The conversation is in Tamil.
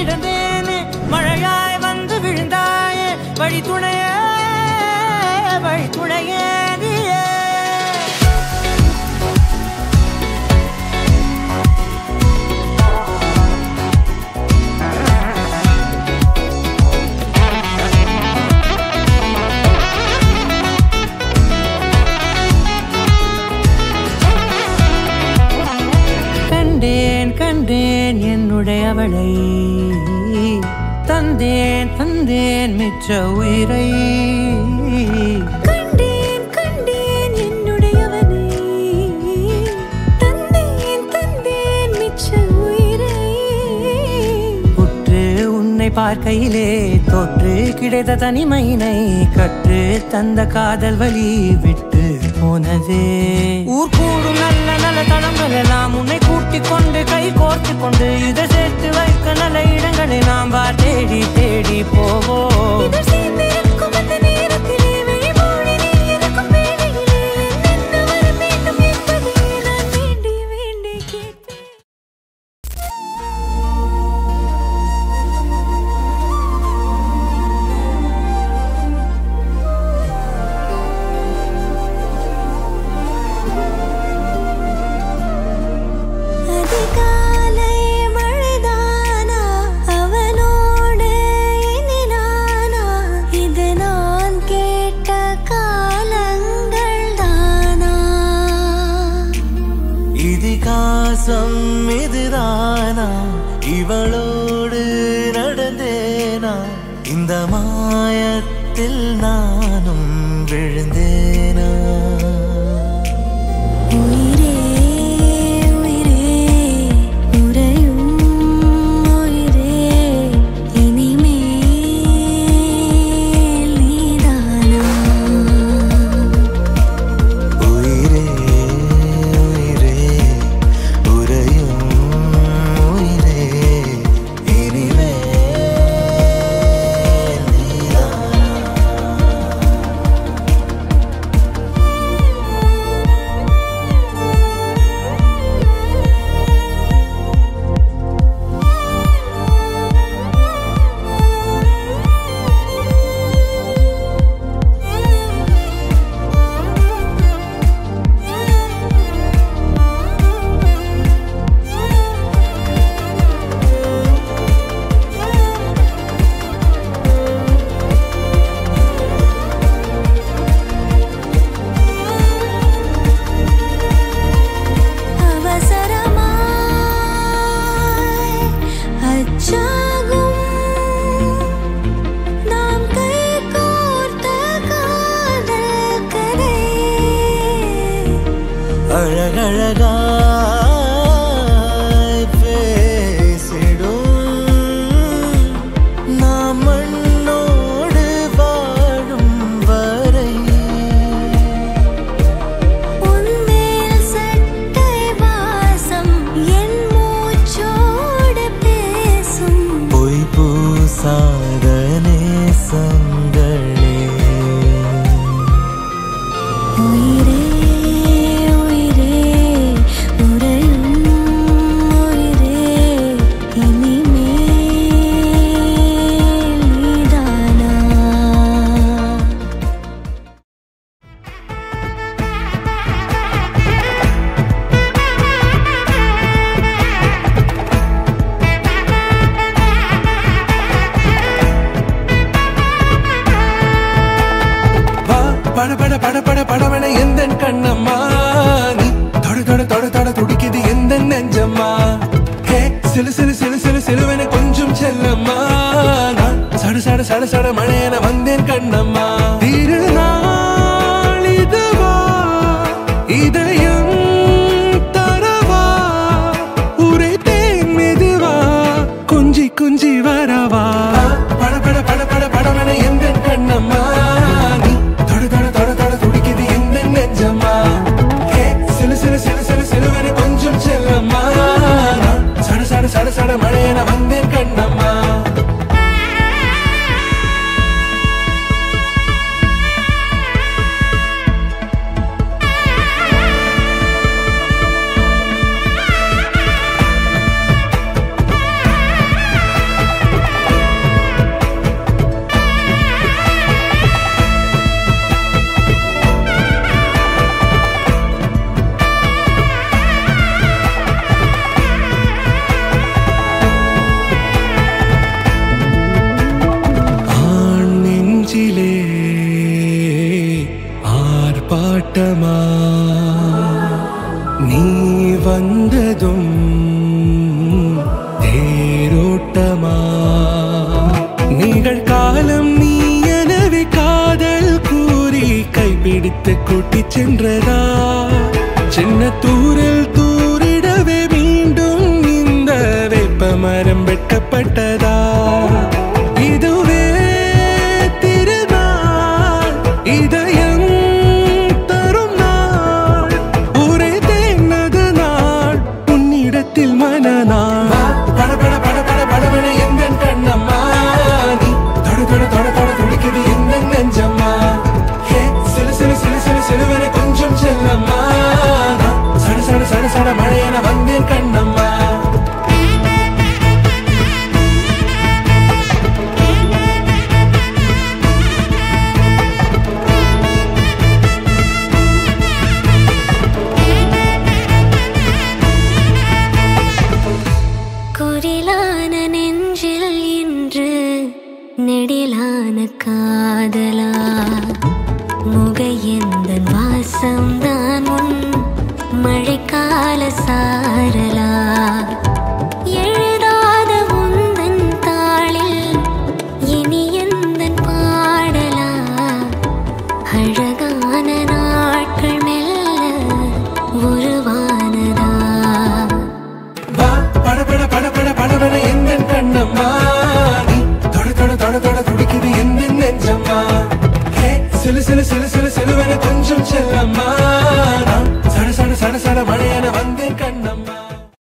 கிடந்தேனே மழையாய் வந்து விழுந்தாயே வழி துணையே நீயே கண்டேன் என்னுடையவளை தந்தேன் மிச்ச உயிரை கண்டேன் என்னுடையவனை தந்தேன் மிச்ச உயிரை உற்று உன்னை பார்க்கையிலே தோற்று கிடைத்த தனிமையினை கற்று தந்த காதல் வழி விட்டு போனதே ஊர் கூடும் நல்ல நல்ல தளங்கள் எல்லாம் உன்னை கூட்டிக் கொண்டு கை கோர்த்து கொண்டு இதை சேர்த்து வைக்க நல்ல இடங்களை நாம் தேடி தேடி போவோம் இதுதானா இவளோடு நடந்தேனா இந்த மாயத்தில் நானும் விழுந்தேனா உயிரே உயிரே உறையும் உயிரே இனிமேல் நீதானா உயிரே அழகழகாய் பேசிடும் நாம் மண்ணோடு வாழும் வரை உன்மேல் சட்டை வாசம் என் மூச்சோடு பேசும் பொய் பூசாத நேசங்களே உயிரே படபட எந்தன் கண்ணம்மா நீ தொட தொட தொட தொட துடிக்குது எந்தன் நெஞ்சம்மா ஹே சிலு சிலு சிலு சிலு சிலுவென கொஞ்சம் செல்லம்மா நான் சட சட சட சட மழையென வந்தேன் கண்ணம்மா திருநாள் இதுவா இதயம் தரவா உரைத்தேன் மெதுவா கொஞ்சி கொஞ்சி வரவா படபட படபட படவென எந்தன் கண்ணம்மா சட சட மழையென வந்தேன் கண்ணம்மா ஆர்ப்பாட்டமா நீ வந்ததும் தேரோட்டமா நிகழ்காலம் நீ எனவே காதல் கூறி கைப்பிடித்து கூட்டிச் சென்றதா சின்ன தூரில் தூரிடவே மீண்டும் இந்த வேப்ப மரம் வெட்டப்பட்டதா இதுவே திருநாள் இதயம் தரும் நாள் ஒரே தேனது நாள் உன்னிடத்தில் மனநாள் படபட படபட படபட எந்த கண்ணம்மா நீ தொட தொட தொட தொட துடிக்குது எந்த நெஞ்சம்மா சிலு சிலு சிலு சிலு சிலுவனை கொஞ்சம் செல்லம்மா சட சட சட சட மழையென வந்தேன் கண்ணம்மா குரிலான நெஞ்சில் இன்று நெடிலான காதலா முகையந்தன் வாசம்தான் உன் மழைக்கால சாரலா எழுதாத உந்தன் தாளில் இனி எந்தன் பாடலா அழகான நாட்கள் மெல்ல உருவானதா படபட படபட படபட எந்த கண்ணம்மா நீ தொட தொட தொட தொட துடிக்குது எந்த நெஞ்சம்மா சிலு சிலு சிலு சிலு சிலுவன கொஞ்சம் செல்லம்மா சட சட சட சட மழையென வந்தேன் கண்ணம்மா